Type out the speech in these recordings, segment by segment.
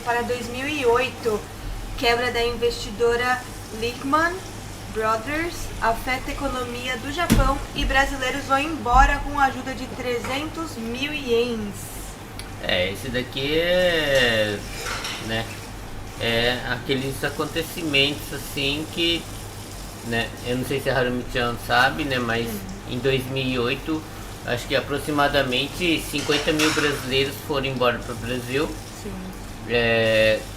para 2008. Quebra da investidora Lehman Brothers afeta a economia do Japão e brasileiros vão embora com a ajuda de 300 mil ienes. Esse daqui é, né, é aqueles acontecimentos assim que, né, eu não sei se a Harumi-chan sabe, né, mas em 2008, acho que aproximadamente 50 mil brasileiros foram embora para o Brasil. Sim.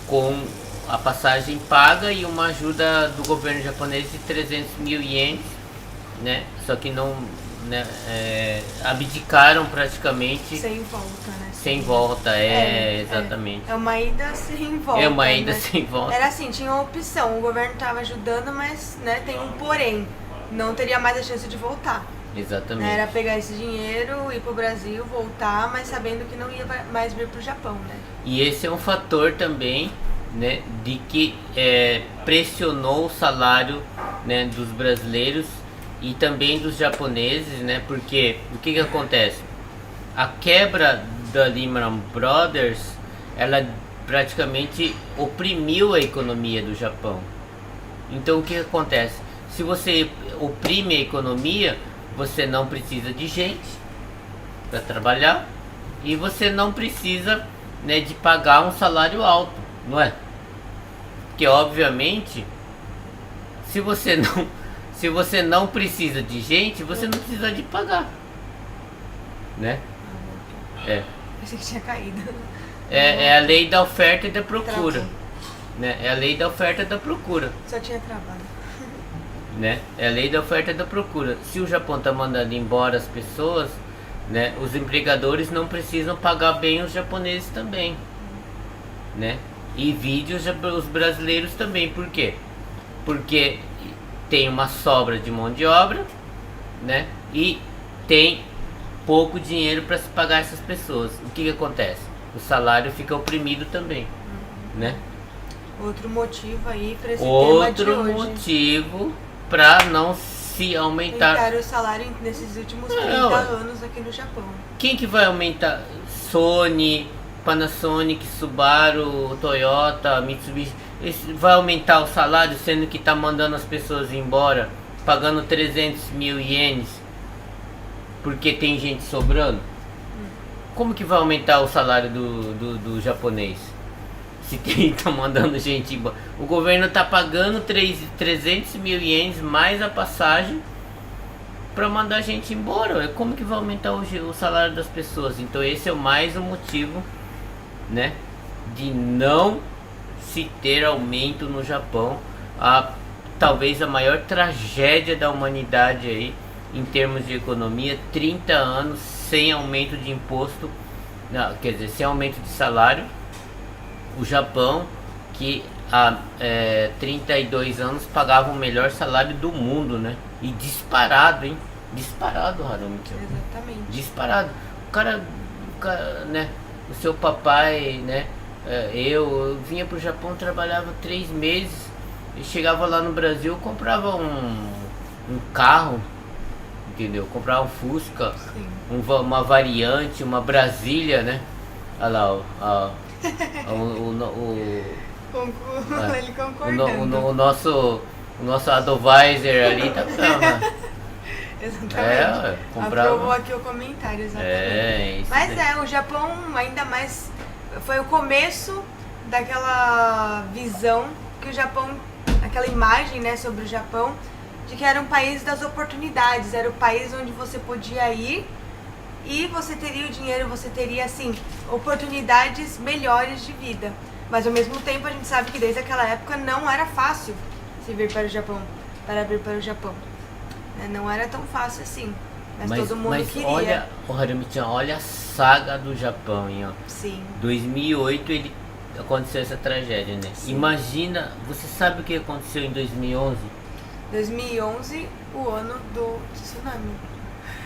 Com a passagem paga e uma ajuda do governo japonês de 300 mil ienes, né? Só que não, né, abdicaram praticamente. Sem volta, né? Sem volta, exatamente. É uma ida sem volta. É uma ida né? sem volta. Era assim, tinha uma opção, o governo estava ajudando, mas, né, tem um porém, não teria mais a chance de voltar. Exatamente. Era pegar esse dinheiro, ir pro Brasil, voltar, mas sabendo que não ia mais vir pro Japão, né? E esse é um fator também, né, de que pressionou o salário, né, dos brasileiros e também dos japoneses, né? Porque o que acontece? A quebra da Lehman Brothers, ela praticamente oprimiu a economia do Japão. Então o que acontece? Se você oprime a economia, você não precisa de gente para trabalhar e você não precisa, né, de pagar um salário alto, não é? Porque obviamente, se você não precisa de gente, você não precisa de pagar, né? Pensei que tinha caído. É a lei da oferta e da procura, Travou. né? É a lei da oferta e da procura, Só tinha travado. né? É a lei da oferta e da procura. Se o Japão tá mandando embora as pessoas, né, os empregadores não precisam pagar bem os japoneses também, né? E os brasileiros também. Por quê? Porque tem uma sobra de mão de obra, né? E tem pouco dinheiro para se pagar essas pessoas. O que acontece? O salário fica oprimido também, né? Outro motivo aí para esse tema de Outro hoje. motivo para não se aumentar. Aumentaram o salário nesses últimos 30 anos aqui no Japão. Quem que vai aumentar? Sony, Panasonic, Subaru, Toyota, Mitsubishi. Vai aumentar o salário sendo que tá mandando as pessoas embora, pagando 300 mil ienes porque tem gente sobrando? Como que vai aumentar o salário do japonês? Se tá mandando gente embora. O governo tá pagando 300 mil ienes mais a passagem para mandar gente embora. Como que vai aumentar o salário das pessoas? Então esse é mais um motivo, né, de não se ter aumento no Japão. Talvez a maior tragédia da humanidade aí em termos de economia, 30 anos sem aumento de imposto, não, quer dizer, sem aumento de salário. O Japão, que há 32 anos pagava o melhor salário do mundo, né? E disparado, hein? Disparado, Harumi. Exatamente. Disparado. O cara, né? O seu papai, né? Eu vinha pro Japão, trabalhava 3 meses e chegava lá no Brasil, comprava um carro, entendeu? Comprava um Fusca, uma variante, uma Brasília, né? Olha lá, Ele concordando. o nosso advisor ali tá exatamente. comprava. Aprovou aqui o comentário, exatamente. Mas o Japão ainda mais foi o começo daquela visão que o Japão, aquela imagem, né, sobre o Japão, de que era um país das oportunidades, era o país onde você podia ir e você teria o dinheiro, você teria, assim, oportunidades melhores de vida. Mas ao mesmo tempo a gente sabe que desde aquela época não era fácil se vir para o Japão, para vir para o Japão. Não era tão fácil assim, mas todo mundo queria. Olha, Harumi-chan, olha a saga do Japão, hein, ó. Sim. 2008 aconteceu essa tragédia, né? Sim. Imagina, você sabe o que aconteceu em 2011? 2011, o ano do tsunami.